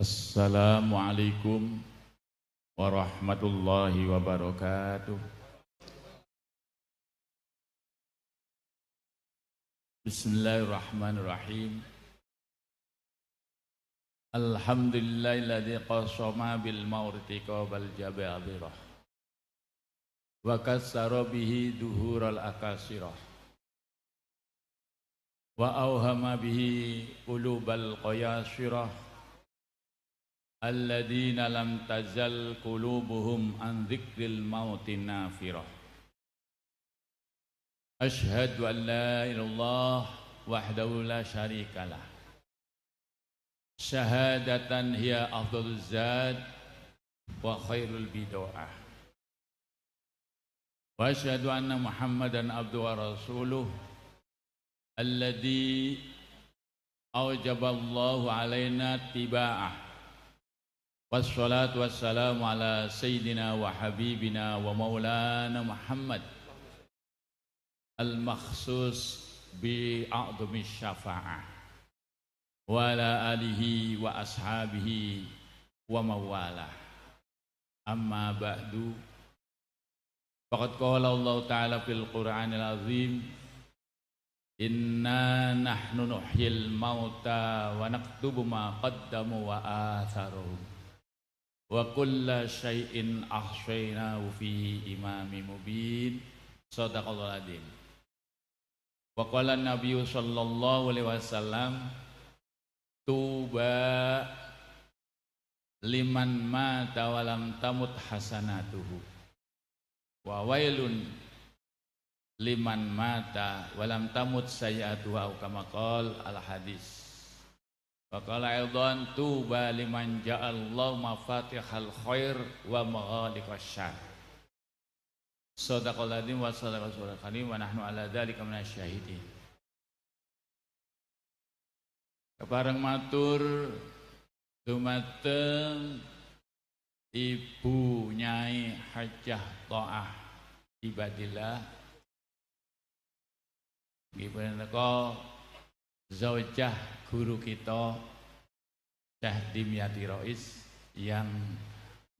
Assalamualaikum warahmatullahi wabarakatuh. Bismillahirrahmanirrahim. Alhamdulillahilladzi qasama bil mauti qabal jababirah wa kassara bihi duhural akasirah wa auhama bihi qulubal qayasirah alladzina lam tazal qulubuhum an dzikril mauti nafirah. Asyhadu an la ilaha illallah wahdahu la syarikalah. Syahadatan hiya afdhaluz zad wa khairul bid'ah. Wa asyhadu anna Muhammadan abduhu wa rasuluh alladzi aujaballahu alaina tiba'ah. Wassalatu wassalamu ala sayyidina wa habibina wa maulana Muhammad al-makhsus bi'a'dhami syafa'ah wa ala alihi wa ashabihi wa mawalah. Amma ba'du, faqad qala Allah ta'ala fil Qur'anil azim, inna nahnu nuhyil mauta wa naktubu ma qaddamu wa atharuhum wa kulla syai'in ahsaynahu fi imamin mubin. Shadaqallahul adzim. Wa qala an-nabiy sallallahu alaihi wasallam, tuba liman mata wa lam tamut hasanatuhu wa wailun liman mata wa lam tamut sayyi'atuhu, au kama qala al-hadis. Wa qala aidan, tuba liman ja'allahu mafatihal khair wa maghaliqasy syarr. Shadaqallahul adzim wa shadaqa rasulul karim wa nahnu ala dzalika minasyahidin. Kepareng matur dumateng Ibu Nyai Hajjah Thoah Ibadillah nggih punika zaujah guru kita Syekh Dimyati Rais, yang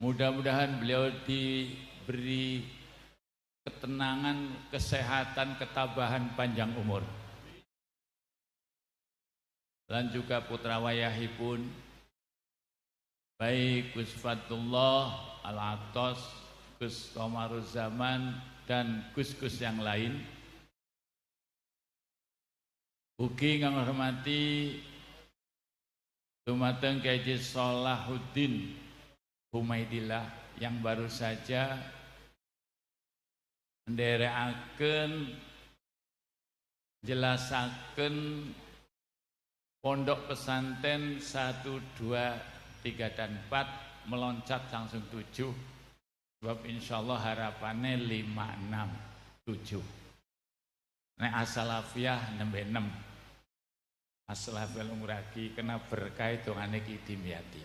mudah-mudahan beliau diberi ketenangan, kesehatan, ketabahan, panjang umur. Dan juga putra wayahipun baik Gus Fatullah Al-Atos, Gus Komaruzzaman, dan Gus-Gus yang lain. Ugi kang hormati dumateng Kyai Salahuddin Humaidillah yang baru saja nderekaken jelasaken pondok pesantren 1, 2, 3, dan 4 meloncat langsung 7, sebab insyaallah harapannya 5, 6, 7. Nek asalafiah nembe 6. Asalafiyah umraki kena berkah dongane Ki Dimyati.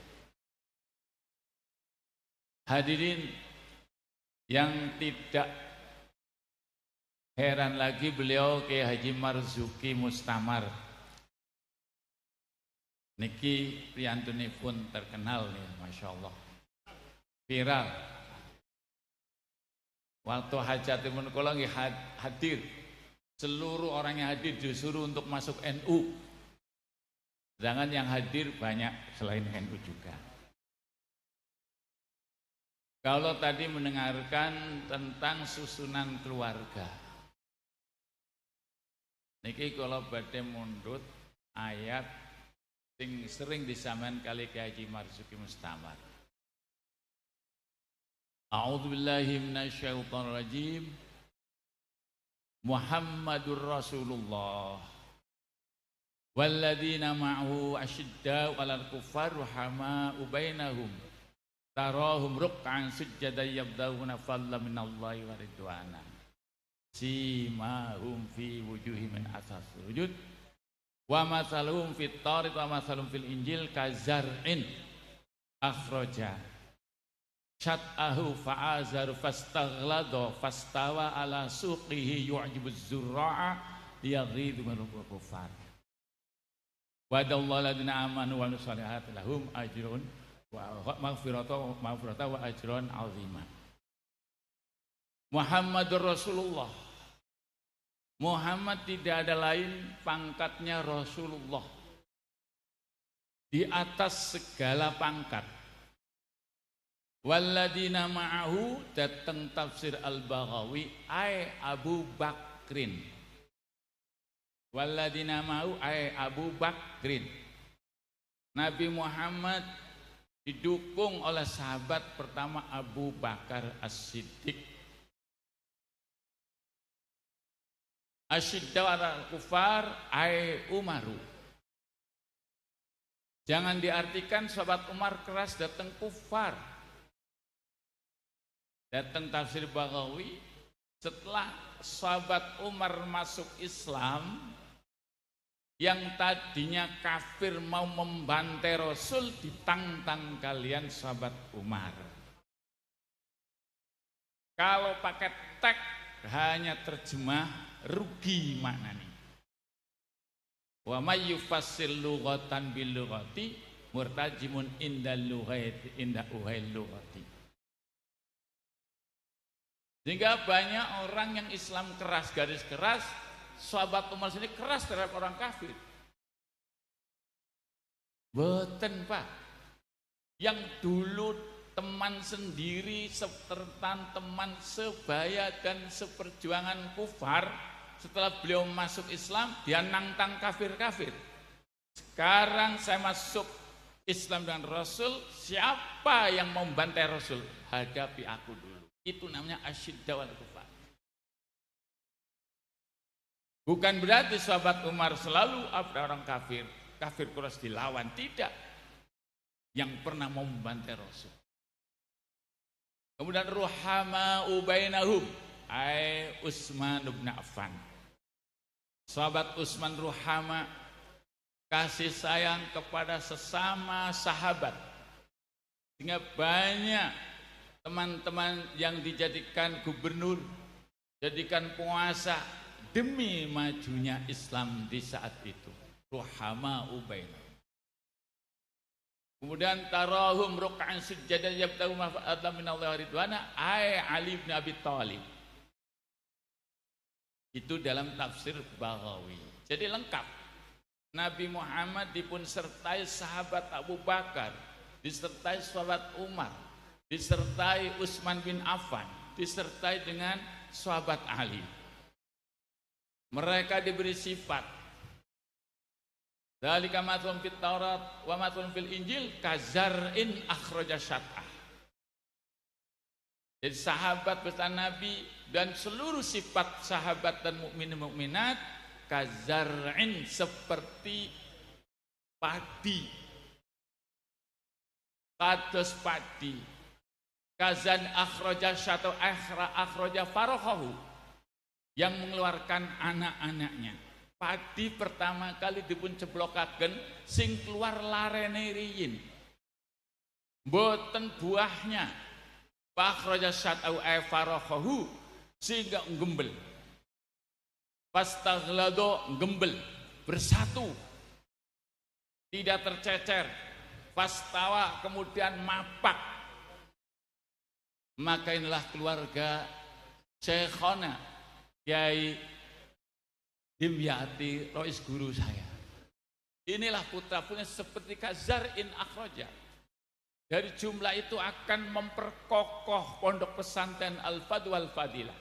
Hadirin yang tidak heran lagi, beliau Kiai Haji Marzuki Mustamar niki priyantunipun terkenal nih, Masya Allah, viral. Waktu hajatipun kula nggih hadir, seluruh orang yang hadir disuruh untuk masuk NU. Jangan yang hadir banyak selain NU juga. Kalau tadi mendengarkan tentang susunan keluarga, niki kalau badhe mundut ayat sing sering disampaikan kali Kyai Haji Marzuki Mustamar. A'udzubillahi minasyaitonir rajim. Muhammadur Rasulullah walladzina ma'ahu asyidda'u 'alal kuffar rahama'u bainahum tarahum ruk'an sujjadan yabdahuna fadlan minallahi wa ridwana simahum fi wujuhihim min athar sujud wa mathaluhum fit tariq wa mathaluhum fil injil kazar'in akhraja syat'ahu fa'azaru fastaghlada fastawa ala suqihi yu'jibuz zurra'a yaghidu min kufar Wadallahu ladina amanu wa nusalihati lahum ajrun wa maghfirata wa ajrun azima. Muhammadur Rasulullah. Muhammad tidak ada lain pangkatnya Rasulullah. Di atas segala pangkat. Walladina ma'ahu datang tafsir Al-Baghawi ay Abu Bakrin. Walladina ma'ahu ay Abu Bakrin. Nabi Muhammad didukung oleh sahabat pertama Abu Bakar As-Siddiq. Asyidda ala kufar ay Umaru. Jangan diartikan sahabat Umar keras datang kufar. Datang tafsir Baghawi setelah sahabat Umar masuk Islam, yang tadinya kafir mau membantai Rasul, ditantang kalian sahabat Umar. Kalau pakai teks hanya terjemah rugi maknanya. Wa may yufassil lughatan bil lughati murtajimun indal lughati inda uhail lughati. Sehingga banyak orang yang Islam keras, garis keras, sahabat Umar sini keras terhadap orang kafir. Boten Pak. Yang dulu teman sendiri, serta teman sebaya dan seperjuangan kufar, setelah beliau masuk Islam, dia nantang kafir-kafir. Sekarang saya masuk Islam dengan Rasul, siapa yang mau membantai Rasul? Hadapi aku dulu. Itu namanya asyidda wal kufar. Bukan berarti sahabat Umar selalu ada orang kafir, kafir Quraisy dilawan, tidak. Yang pernah mau membantai Rasul. Kemudian ruhama ubainahum ay Utsman bin Affan. Sahabat Utsman ruhama, kasih sayang kepada sesama sahabat. Sehingga banyak teman-teman yang dijadikan gubernur, jadikan penguasa demi majunya Islam di saat itu. Ruhama ubainahum. Kemudian tarahum ruk'an sujada yabtahu mafa'atan minallahi ridwana ay Ali bin Abi Thalib. Itu dalam tafsir Baghawi. Jadi lengkap. Nabi Muhammad dipun sertai sahabat Abu Bakar, disertai sahabat Umar, disertai Utsman bin Affan, disertai dengan sahabat Ali. Mereka diberi sifat. Dzalika mathlun fit Taurat wa mathlun fil Injil kazar'in akhraja syat'ah. Jadi sahabat bersama Nabi dan seluruh sifat sahabat dan mukmin mukminat kazar'in seperti padi, kados padi. Kazan akhraja syat'ah akhraja farohahu, yang mengeluarkan anak-anaknya. Padi pertama kali dipun ceblokaken sing keluar larene riyin. Mboten buahnya. Fakhraja syat'au ay farahahu sehingga gembel. Fastaghlado gembel, bersatu. Tidak tercecer. Fastawa kemudian mapak. Maka inilah keluarga Syekhona Kiai Dimyati Rois guru saya. Inilah putra-putrinya seperti kazar'in akhraja. Dari jumlah itu akan memperkokoh pondok pesantren Al-Fadl wal Fadilah.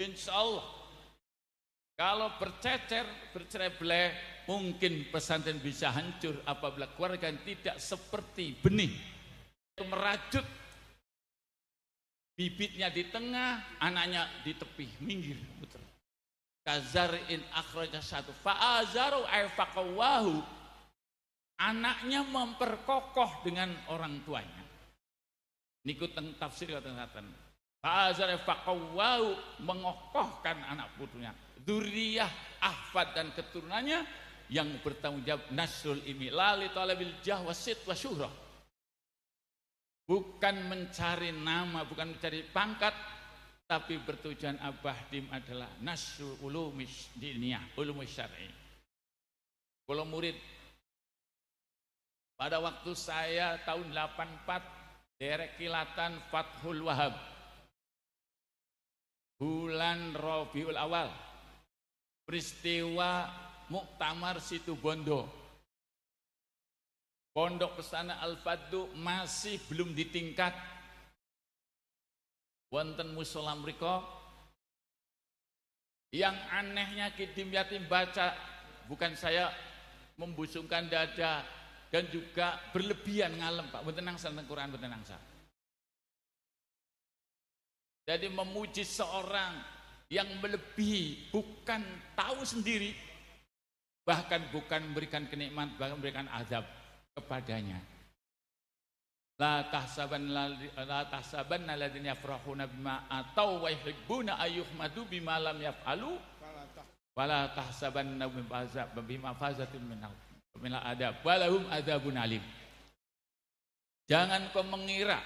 Insya Allah. Kalau bercecer, bercerai-berai, mungkin pesantren bisa hancur apabila keluarga yang tidak seperti benih. Merajut, bibitnya di tengah, anaknya di tepi, minggir, putar. Kazar'in akhraja satu fa'azaru ay faqawahu, anaknya memperkokoh dengan orang tuanya. Niku teng tafsir kata-kata fa'azaru faqawahu, mengokohkan anak putunya, dzurriyyah ahfad dan keturunannya yang bertanggung jawab nasrul ilmi la li talabil jah wasit wa syuhrah. Bukan mencari nama, bukan mencari pangkat, tapi bertujuan abahdim adalah nasrul ulumis diniyah, ulumus syar'i. Kalau murid Pada waktu saya tahun 84 derek kilatan Fathul Wahab, bulan Rabiul Awal, peristiwa Muktamar Situbondo, Pondok Pesantren Al-Fadlu masih belum ditingkat wonten mushola mriko. Yang anehnya Kidim Yatim baca, bukan saya membusungkan dada dan juga berlebihan ngalem Pak, mboten angsal teng Quran, mboten angsal. Jadi memuji seorang yang melebihi, bukan tahu sendiri, bahkan bukan memberikan kenikmatan, bahkan memberikan azab kepadanya. La tahsabanna alladziina yafrahuna bima atau wa yuhibbuna ayyuhmadu bima lam yaf'alu wala tahsabanna bima fazatin minal adab walahum adzabun alim. Jangan kau mengira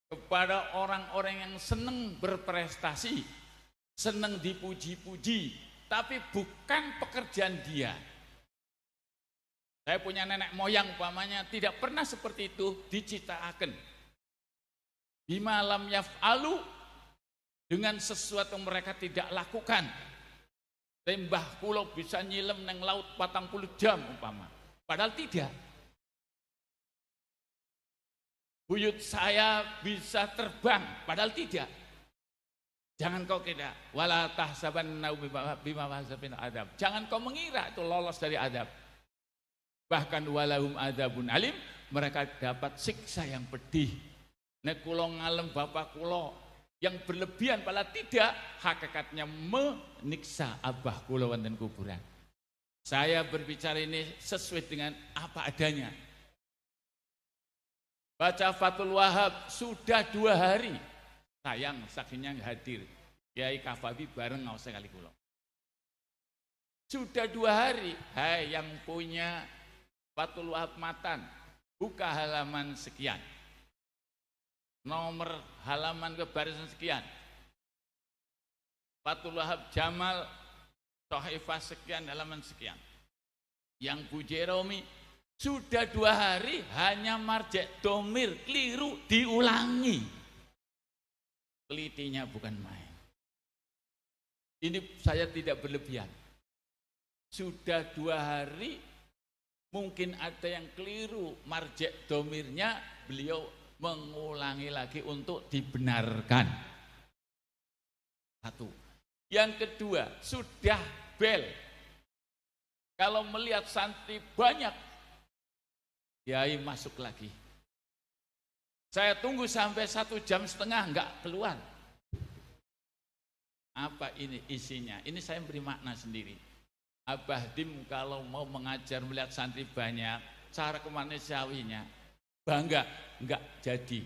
kepada orang-orang yang senang berprestasi, senang dipuji-puji, tapi bukan pekerjaan dia. Saya punya nenek moyang umpamanya tidak pernah seperti itu diciptakan. Bima lam yaf'alu, dengan sesuatu yang mereka tidak lakukan. Mbah kula bisa nyilem neng laut 40 jam umpama, padahal tidak. Buyut saya bisa terbang, padahal tidak. Jangan kau kira wala tahsabanna bima fasabin adab. Jangan kau mengira itu lolos dari adab. Bahkan walahum adzabun alim, mereka dapat siksa yang pedih. Nek kula ngalem bapak kula yang berlebihan, pala tidak, hakikatnya menyiksa abah kula wonten kuburan. Saya berbicara ini sesuai dengan apa adanya. Baca Fathul Wahab sudah 2 hari. Sayang saksinya hadir Kiai Kafabi bareng ngaos sekali kula. Sudah 2 hari. Hai yang punya Fathul Wahab matan, buka halaman sekian. Nomor halaman ke barisan sekian. Fathul Wahab Jamal Sohifah sekian, halaman sekian. Yang Bu Jeromi sudah 2 hari hanya marjek domir keliru diulangi. Telitinya bukan main. Ini saya tidak berlebihan. Sudah 2 hari mungkin ada yang keliru marjek domirnya, beliau mengulangi lagi untuk dibenarkan. 1. Yang kedua, sudah bel. Kalau melihat santri banyak, Kiai masuk lagi. Saya tunggu sampai 1,5 jam enggak keluar. Apa ini isinya? Ini saya beri makna sendiri. Abah Dim kalau mau mengajar melihat santri banyak, cara kemanusiawinya bangga, enggak jadi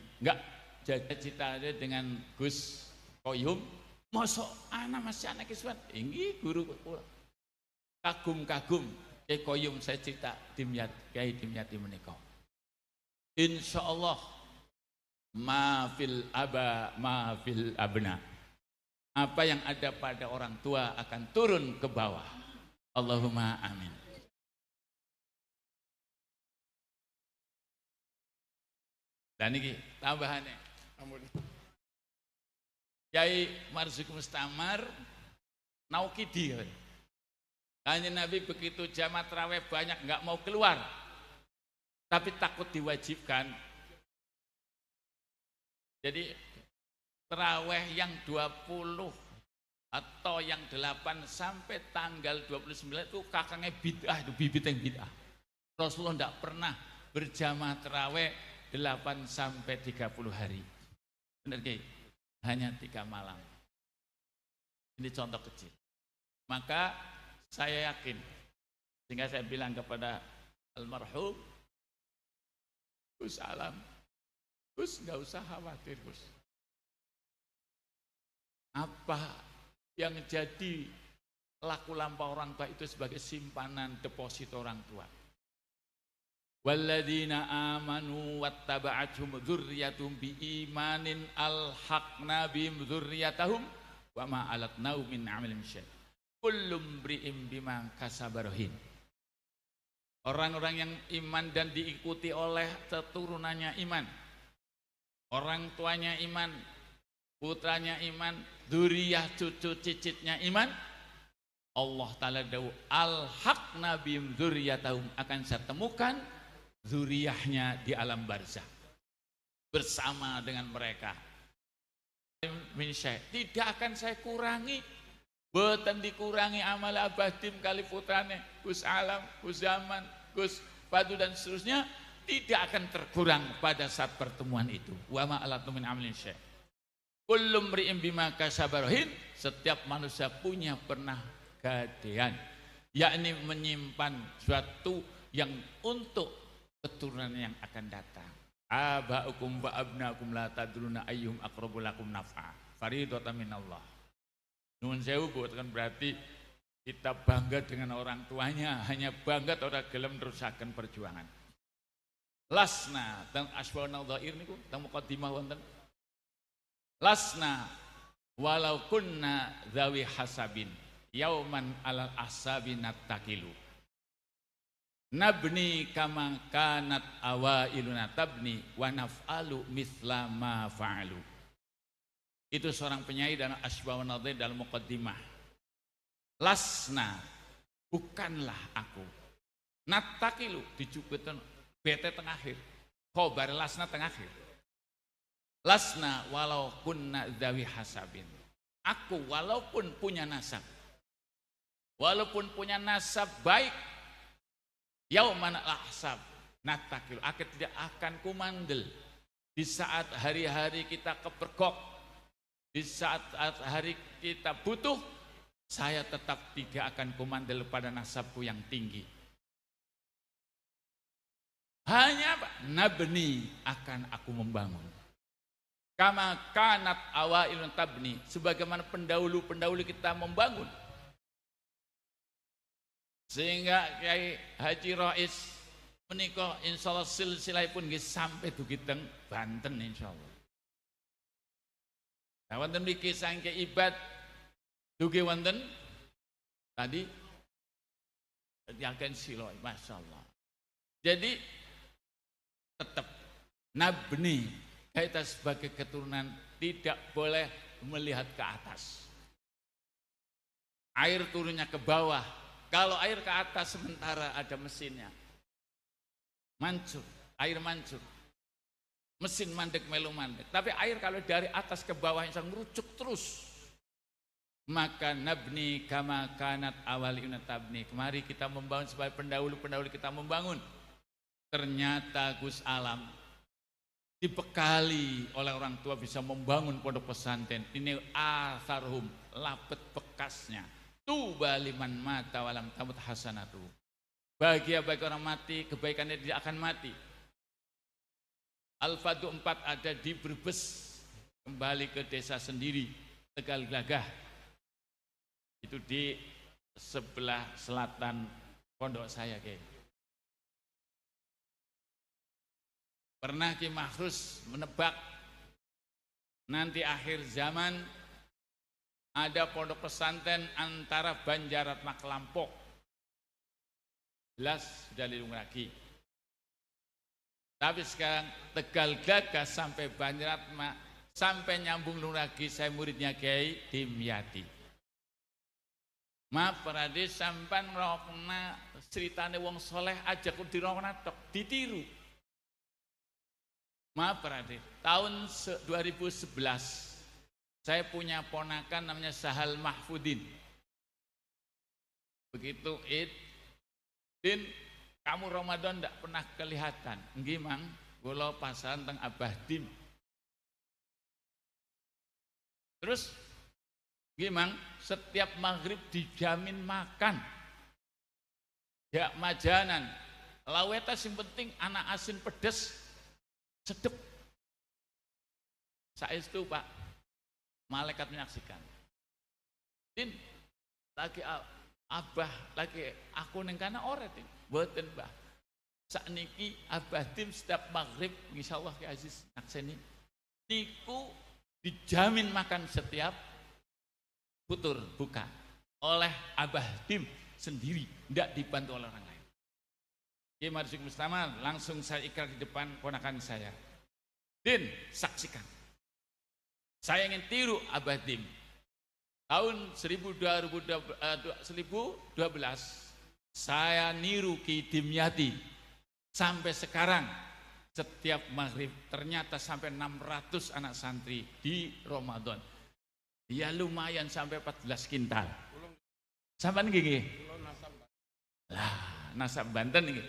cita dengan Gus Koyum, mosok anak masih anak isuan, ini guru kagum-kagum Koyum saya cita Kiai Dimyati menika. Insyaallah maafil abna. Apa yang ada pada orang tua akan turun ke bawah. Allahumma amin. Dan ini tambahannya. Kiai Marzuki Mustamar Naukidi. Hanya Nabi begitu jamaah tarawih banyak nggak mau keluar, tapi takut diwajibkan. Jadi tarawih yang 20 atau yang 8 sampai tanggal 29 itu kakangnya bid'ah, itu bibit yang bid'ah. Rasulullah tidak pernah berjamaah tarawih 8 sampai 30 hari. Benar Ki? Hanya 3 malam. Ini contoh kecil. Maka saya yakin, sehingga saya bilang kepada almarhum Gus Alam, Gus nggak usah khawatir Gus. Apa yang jadi laku lampau orang tua itu sebagai simpanan deposito orang tua. Walladzina amanu wattaba'athum dzurriyyatuhum biimanin alhaqna bihim dzurriyyatahum wa ma alatnahum min 'amalihim syai'. Kullum mri'in bima kasaba rahin. Orang-orang yang iman dan diikuti oleh keturunannya iman. Orang tuanya iman, putranya iman, dzurriyyah cucu cicitnya iman. Allah Ta'ala dawuh, alhaqna bihim dzurriyyatahum, akan saya temukan dzurriyyahnya di alam barzakh bersama dengan mereka. Tidak akan saya kurangi, boten dikurangi amal abadim kali putrane Gus Alam, Gus Zaman, Gus Fadu dan seterusnya, tidak akan terkurang pada saat pertemuan itu. Wa ma alatu min amalin syai'. Kullu mri'in bima kasaba rahin, setiap manusia punya pernah gadean, yakni menyimpan suatu yang untuk keturunan yang akan datang. Aba'ukum wa abna'ukum la tadruna ayyuhum aqrabu lakum naf'a, faridatan minallah. Nuwun sewu bukan berarti kita bangga dengan orang tuanya, hanya bangga orang gelem nerusaken perjuangan. Lasna teng asbauna dhair niku teng muqaddimah wonten. Lasna walau kunna zawi hasabin yauman alal ahsabi nattakilu. Nabni kama kanat awailuna tabni wa naf'alu mithla ma fa'alu. Itu seorang penyair dan asbaun nadhir dalam muqaddimah. Lasna, bukanlah aku. Nattakilu dicukutan bete tengah akhir. Khobar lasna tengah akhir. Lasna walau kunna dzawi hasabin. Aku walaupun punya nasab. Walaupun punya nasab baik, yauman al-ahsab nattakilu, aku tidak akan kumandel di saat hari-hari kita kepergok, di saat hari kita butuh, saya tetap tidak akan kumandel pada nasabku yang tinggi. Hanya nabni, akan aku membangun. Kama kanat awailun tabni, sebagaimana pendahulu-pendahulu kita membangun. Sehingga Kiai Haji Rais menika insyaallah silsilahipun nggih sampai dugi teng Banten insyaallah. Nah wonten mriki saking ibad dugi wonten tadi yakin sila masyaallah. Jadi tetap nabni kita sebagai keturunan tidak boleh melihat ke atas. Air turunnya ke bawah. Kalau air ke atas sementara ada mesinnya, mancur, air mancur, mesin mandek melu mandek. Tapi air kalau dari atas ke bawah yang ngerucuk terus, maka nabni kama kanat awaliuna tabni. Kemari kita membangun sebagai pendahulu-pendahulu kita membangun. Ternyata Gus Alam dibekali oleh orang tua bisa membangun pondok pesantren. Ini atharhum, lapet bekasnya. Tuba liman mata walam tamut hasanatu. Bahagia bagi orang mati, kebaikannya tidak akan mati. Al-Fadu 4 ada di Brebes, kembali ke desa sendiri, Tegal Glagah. Itu di sebelah selatan pondok saya, Ki. Pernah Ki Mahrus menebak nanti akhir zaman ada pondok pesantren antara Banjaratma Kelampok. Jelas sudah lilung lagi. Tapi sekarang Tegal Glagah sampai Banjaratma sampai nyambung lagi, saya muridnya Kiai Dimyati. Maaf Parade sampan ngrokna ceritane wong soleh aja kok dirokna tok, ditiru. Maaf Parade, tahun 2011 saya punya ponakan namanya Sahal Mahfudin. Begitu Din, kamu Ramadan tidak pernah kelihatan. Nggih Mang, kula pasaran teng Abah Dim. Terus nggih Mang, setiap maghrib dijamin makan. Ya majanan. Laweta sing penting anak asin pedes sedep. Saestu Pak. Malaikat menyaksikan. Din, lagi Abah, lagi aku neng kana ora Din. Mboten, Mbah. Sakniki Abah Dim setiap maghrib insyaallah Ki Aziz nakseni niku dijamin makan setiap futur buka oleh Abah Dim sendiri, tidak dibantu oleh orang lain. Kiai Marzuki Mustamar, langsung saya ikrar di depan ponakan saya. Din, saksikan. Saya ingin tiru Abah Dim. Tahun 2012 saya niru Ki Dimyati. Sampai sekarang setiap maghrib ternyata sampai 600 anak santri di Ramadan. Ya lumayan sampai 14 kintal. Sampai nggih. Lah, nasab Banten nggih.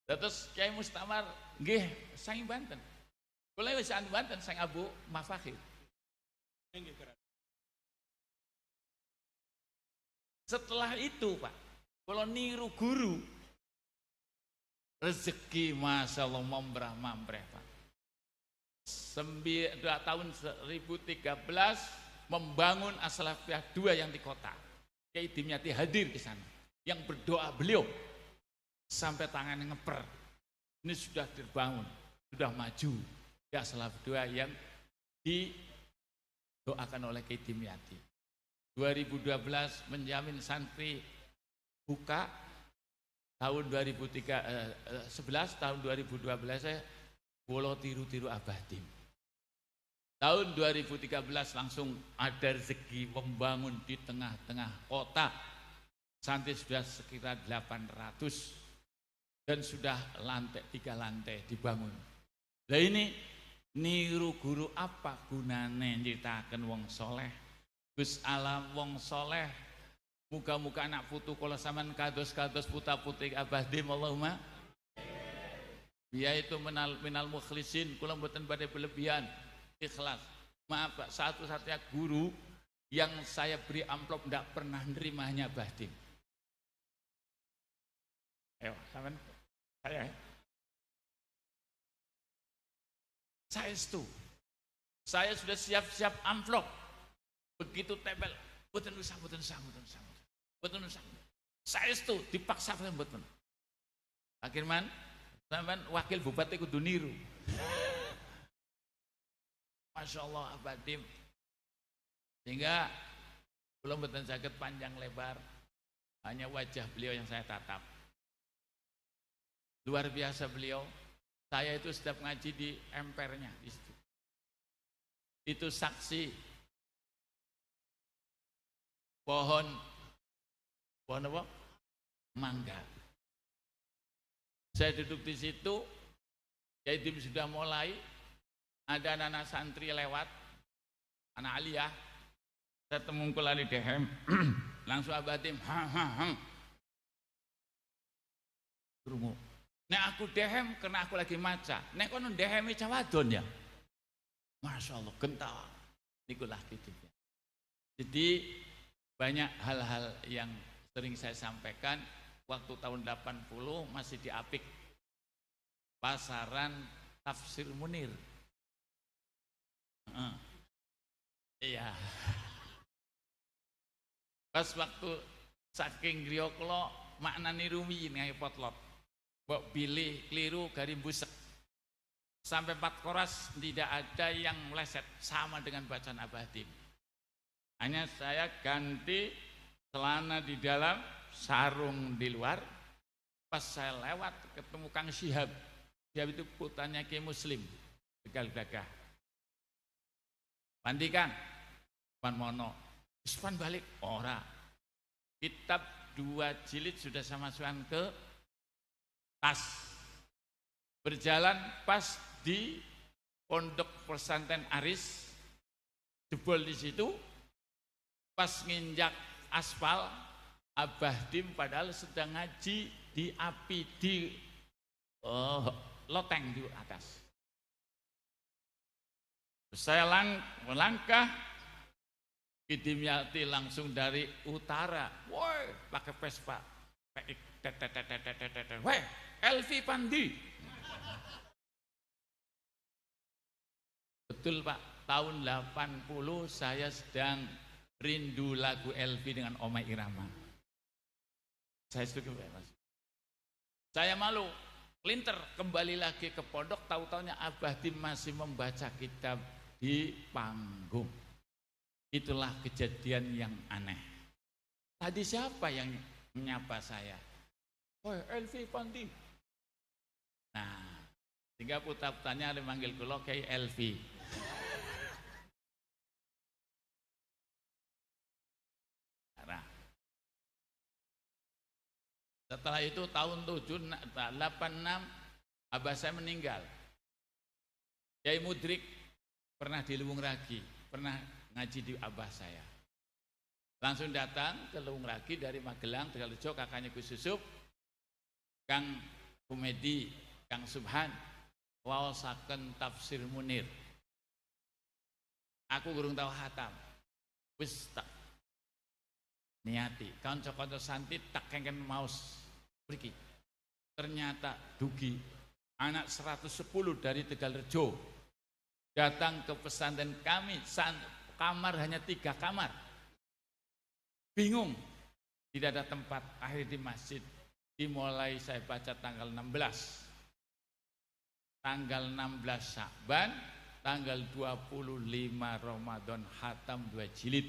Terus Kiai Mustamar nggih saking Banten. Kula wis an Banten sang Abu Mafakhir. Setelah itu Pak, kalau niru guru rezeki Masya Allah mambrah Pak. Tahun 2013 membangun As-Salafiyah 2 yang di kota. Kiai Dimyati hadir di sana. Yang berdoa beliau sampai tangannya ngeper. Ini sudah terbangun, sudah maju. Ya As-Salafiyah 2 yang didoakan oleh Kiai Dimyati. 2012 menjamin santri buka. Tahun 2011 tahun 2012 saya bola tiru-tiru Abah Dim. Tahun 2013 langsung ada rezeki membangun di tengah-tengah kota. Santri sudah sekitar 800 dan sudah 3 lantai dibangun. Nah ini niru guru apa gunane nyitaken wong soleh. Gus alam wong soleh. Muka-muka anak putu kalau saman kados-kados puta-putih Abah Dim Allahumma. Dia itu minal mukhlisin, kula mboten badhe berlebihan, ikhlas. Maaf Pak, satu-satunya guru yang saya beri amplop ndak pernah nerimanya Abah Dim. Ayo, sampean saya. Saya itu. Saya sudah siap-siap amplop. Begitu tempel, mboten usah. Saya itu dipaksa mboten. Akhirnya sampean wakil bupati kudu niru. Masya Allah Abah Dim. Sehingga belum mboten saged panjang lebar, hanya wajah beliau yang saya tatap. Luar biasa beliau. Saya itu setiap ngaji di empernya di situ. Itu saksi pohon apa? Mangga. Saya duduk di situ, Kiai Dim sudah mulai, ada anak-anak santri lewat, anak aliyah, saya temungkul ali dehem, langsung Abah Dim, krungu. Nek aku dehem karena aku lagi maca, nek kono dehemi cawadon ya, Masya Allah gentah, nikulah gitu. Jadi banyak hal-hal yang sering saya sampaikan waktu tahun 80 masih di Apik pasaran Tafsir Munir. Iya. Pas waktu saking griya kula maknane rumiyin ngae potlot. Mbok pilih keliru garim busek. Sampai 4 koras tidak ada yang meleset sama dengan bacaan Abah Dim. Hanya saya ganti celana di dalam, sarung di luar. Pas saya lewat ketemu Kang Syihab. Syihab itu putranya Kiai Muslim, Tegal Gagah. Pandikan, Pan Mono, Ispan balik, ora. Kitab 2 jilid sudah saya masukkan ke tas. Berjalan pas di Pondok Pesantren Aris, jebol di situ. Pas nginjak aspal, Abah Dim padahal sedang ngaji di api di loteng di atas. Saya melangkah, Ki Dimyati langsung dari utara, woi pakai Vespa, woi Elvi Pandi. Betul Pak, tahun 80 saya sedang rindu lagu Elvi dengan Oma Irama. Saya setuju Mas. Saya malu, linter kembali lagi ke pondok, tahu-taunya Abah Dim masih membaca kitab di panggung. Itulah kejadian yang aneh. Tadi siapa yang menyapa saya? Oh, Elvi Pandi. Nah, sehingga putra-putranya ada manggil kula Kiai Elvi. Nah, setelah itu tahun 86 abah saya meninggal. Kiai Mudrik pernah di Luwung Ragi, pernah ngaji di abah saya. Langsung datang ke Luwung Ragi dari Magelang, Tegalrejo, kakaknya Gus Yusuf, Kang Kumedi, Kang Subhan, waosaken tafsir Munir. Aku gurung tahu hatam, wis tak niati, kanca-kanca santri tak kengken maos mriki. Ternyata dugi anak 110 dari Tegalrejo datang ke pesantren kami, kamar hanya 3 kamar. Bingung, tidak ada tempat, akhirnya di masjid. Dimulai saya baca tanggal 16 Sya'ban, tanggal 25 Ramadan khatam 2 jilid.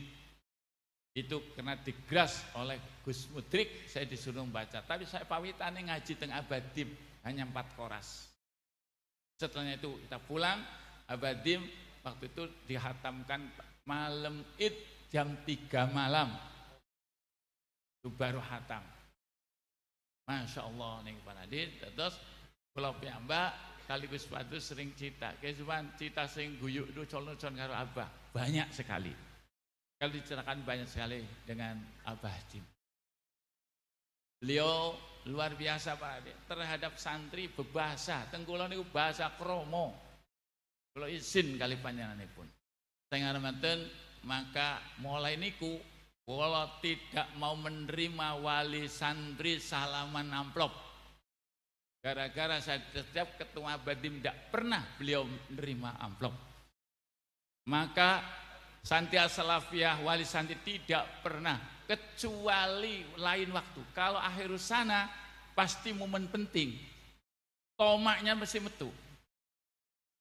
Itu kena digeras oleh Gus Mudrik, saya disuruh baca. Tapi saya pawitane ngaji teng Abadim hanya 4 koras. Setelahnya itu kita pulang, Abadim waktu itu dihatamkan malam Id jam 3 malam. Itu baru hatam. Masya Allah nih Pak Nadine. Terus kalau piyambak kaligus sepatu sering cita. Kesuwan cita sing guyuk itu colon-colon karo abah banyak sekali. Kalau diceritakan banyak sekali dengan Abah Hadim. Beliau luar biasa Pak Nadine. Terhadap santri bebahasa. Tengkulon itu bahasa kromo. Kalau izin kali panjenenganipun. Saya ngarematen maka mulai niku kalau tidak mau menerima wali santri salaman amplop. Gara-gara saya setiap ketua Abadim tidak pernah beliau menerima amplop. Maka santri As-Salafiyah wali santri tidak pernah, kecuali lain waktu. Kalau akhir sana pasti momen penting. Tomaknya mesti metu.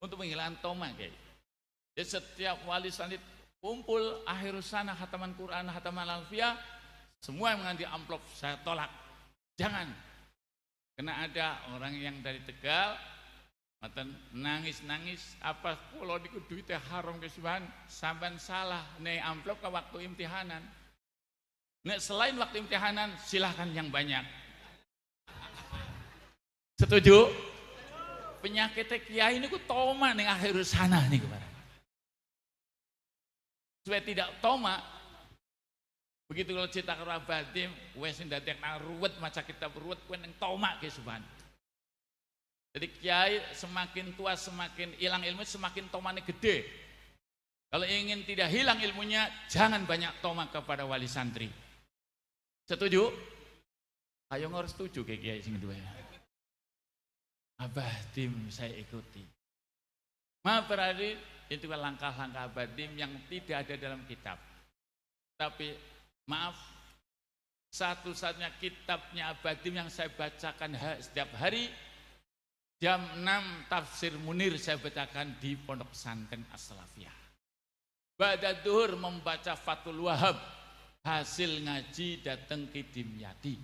Untuk menghilangkan tomak kayak. Jadi setiap wali santri kumpul akhir sana khataman Quran, khataman Al-Alfiyah, semua yang mengambil amplop saya tolak. Jangan. Karena ada orang yang dari Tegal nangis-nangis apa kula niku duite haram kesuwan sampean salah nek amplop ke waktu imtihanan. Nek selain waktu imtihanan silahkan yang banyak. Setuju? Penyakit kiai niku toma ning akhir sana niku barang. Supaya tidak toma begitu kalau cerita karo Abadim wes ndadek nang ruwet maca kitab ruwet kuwi ning toma kesuban. Jadi kiai semakin tua semakin hilang ilmu semakin tomane gede. Kalau ingin tidak hilang ilmunya jangan banyak toma kepada wali santri. Setuju? Ayo ngurus setuju kayak kiai sing duwe. Abadim saya ikuti. Maaf berarti itu langkah-langkah Abadim yang tidak ada dalam kitab. Tapi maaf, satu-satunya kitabnya Abadim yang saya bacakan setiap hari jam 6 tafsir Munir saya bacakan di Pondok Pesantren As-Salafiyah. Ba'da duhur membaca Fathul Wahab, hasil ngaji datang ke Dimyati.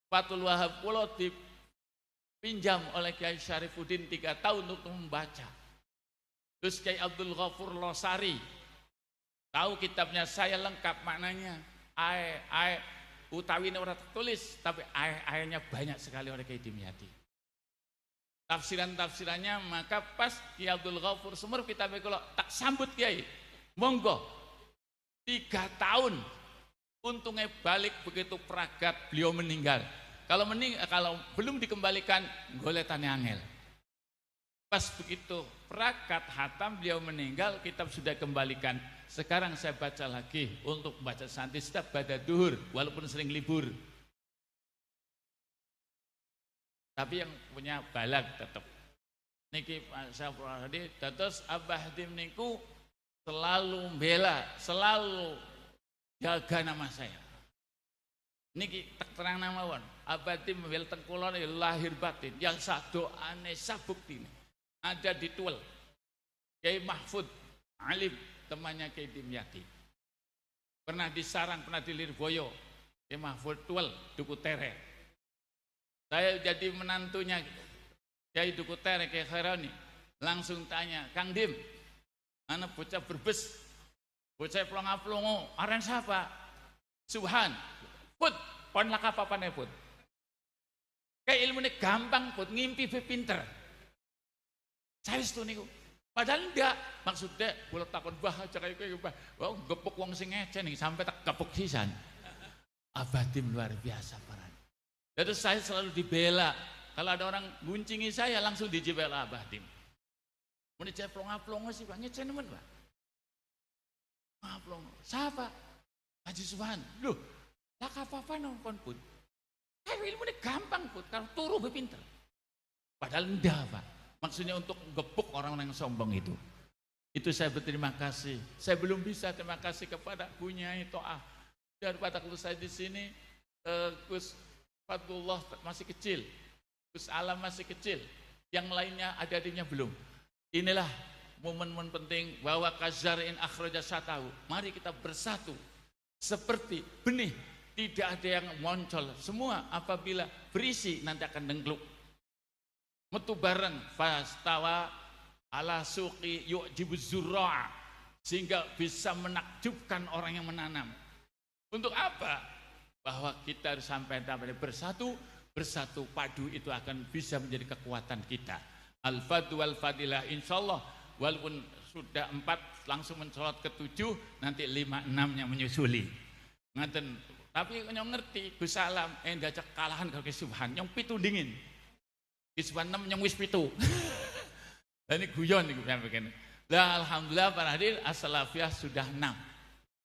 Fathul Wahab pulau dipinjam oleh Kiai Syarifuddin 3 tahun untuk membaca. Terus Kiai Abdul Ghafur Losari tahu kitabnya saya lengkap maknanya. Utawi ini orang tulis tapi ayatnya banyak sekali oleh Kiai Dimyati. Tafsirannya maka pas Kiai Abdul Ghafur Sumur kitabnya kalau tak sambut Kiai. Monggo 3 tahun untungnya balik begitu peragat beliau meninggal. Kalau belum dikembalikan goletannya angel. Pas begitu perakat hatam beliau meninggal, kitab sudah kembalikan. Sekarang saya baca lagi untuk membaca santri setiap pada duhur, walaupun sering libur. Tapi yang punya balag tetap. Niki Pak Syafruddin, terus Abah Hadim niku selalu bela, selalu jaga nama saya. Niki terang nama wan. Abah Hadim membela tengkulon lahir batin, yang satu aneh sabukti ini. Ada di Tuel Kiai Mahfud alim temannya Kiai Dimyati pernah di Sarang, pernah di Lirboyo. Kiai Mahfud Tuel Duku Tere Saya jadi menantunya Kiai Dukuter, Kiai Khairani, langsung tanya, Kang Dim, anak bocah berbes, bocah pelongo-pelongo, aran siapa? Subhan, put, pon laka papane put. Kayak ilmu ini gampang put, ngimpi be pinter. Saya itu niku. Padahal enggak, maksudnya kula takon bah aja kayak bah, wah gepuk wong sing ngece nih sampai tak gepuk sisan. Abah Dim luar biasa paran. Jadi saya selalu dibela. Kalau ada orang guncingi saya langsung dijebela Abah Dim. Mun dicek plong-plong sih Pak, ngece nemen Pak. Plong. Siapa? Haji Subhan. Loh, tak apa-apa nonton pun. Ilmu ini gampang pun, kalau turu berpinter. Padahal enggak Pak. Maksudnya untuk gepuk orang-orang yang sombong itu. Itu saya berterima kasih. Saya belum bisa terima kasih kepada Bunyai To'ah. Dan pada waktu saya di sini, Gus Fadlullah masih kecil, Gus Alam masih kecil, yang lainnya adik-adiknya belum. Inilah momen-momen penting bahwa kazarin akhraja satahu. Mari kita bersatu seperti benih, tidak ada yang moncol. Semua apabila berisi nanti akan dengkluk. Metu bareng fastawa ala suqi yu'jibuz zurra' sehingga bisa menakjubkan orang yang menanam. Untuk apa? Bahwa kita harus sampai pada bersatu padu itu akan bisa menjadi kekuatan kita. Al-fadlu wal fadilah insyaallah walaupun sudah 4 langsung mencolot ke 7 nanti 5 6-nya menyusuli. Ngaten. Tapi nyong ngerti Gus Salam ndajak kalahan karo Subhan nyong pitu dingin. Kisban 6 yang wis pitu. Dan ini guyon nih saya begini. Lah alhamdulillah para hadir As-Salafiyah sudah 6.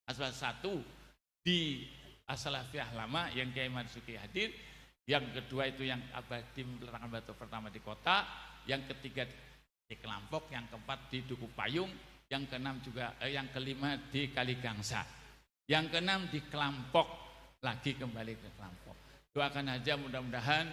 Asal 1 di As-Salafiyah lama yang Kiai Marzuki hadir, yang kedua itu yang Abah Dim Lerangan Batu pertama di kota, yang ketiga di Kelampok, yang keempat di Duku Payung, yang keenam juga yang kelima di Kaligangsa. Yang keenam di Kelampok, lagi kembali ke Kelampok. Doakan aja mudah-mudahan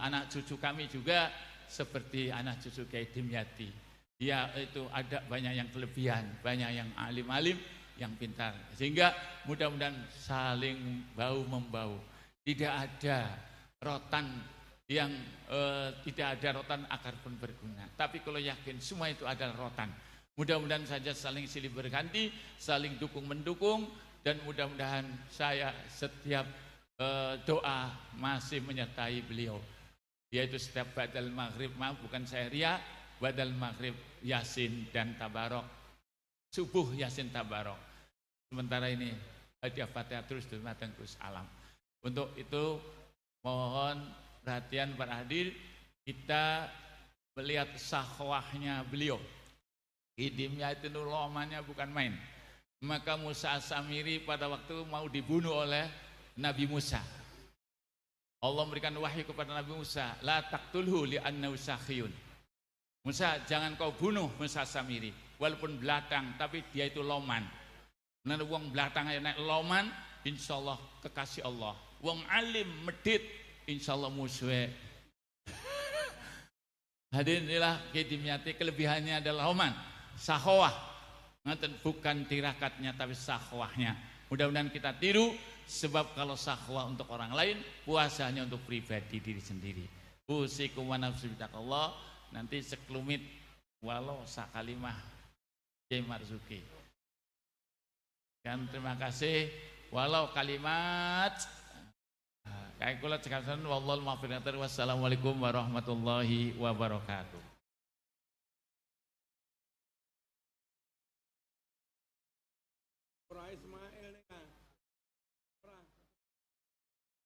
anak cucu kami juga seperti anak cucu Kiai Dimyati. Dia itu ada banyak yang kelebihan, banyak yang alim-alim, yang pintar. Sehingga mudah-mudahan saling bau membau. Tidak ada rotan yang tidak ada rotan akar pun berguna. Tapi kalau yakin semua itu adalah rotan. Mudah-mudahan saja saling silih berganti, saling dukung mendukung, dan mudah-mudahan saya setiap doa masih menyertai beliau, yaitu setiap badal maghrib, maaf bukan saya ria, badal maghrib Yasin dan Tabarok, subuh Yasin Tabarok. Sementara ini hadiah Fatihah terus dari Gus Alam. Untuk itu mohon perhatian para hadir, kita melihat sahwahnya beliau, hidimnya itu nulamannya bukan main. Maka Musa As-Samiri pada waktu mau dibunuh oleh Nabi Musa, Allah memberikan wahyu kepada Nabi Musa, la taqtulhu li'annahu sakhiyun. Musa, jangan kau bunuh Musa Samiri, walaupun belakang tapi dia itu loman. Nah, wong belakang aja naik loman, insyaallah kekasih Allah. Wong alim medit, insyaallah musuhe. Hadirin inilah Dimyati, kelebihannya adalah loman, sahwah. Bukan tirakatnya tapi sahwahnya. Mudah-mudahan kita tiru. Sebab kalau sahwah untuk orang lain, puasanya untuk pribadi diri sendiri. Usikum wa nafsi bitaqallah. Nanti sekelumit walau sakalimah Kiai Marzuki. Dan terima kasih walau kalimat. Kayak kula cekasan wallahul muwaffiq. Wassalamualaikum warahmatullahi wabarakatuh. Ismail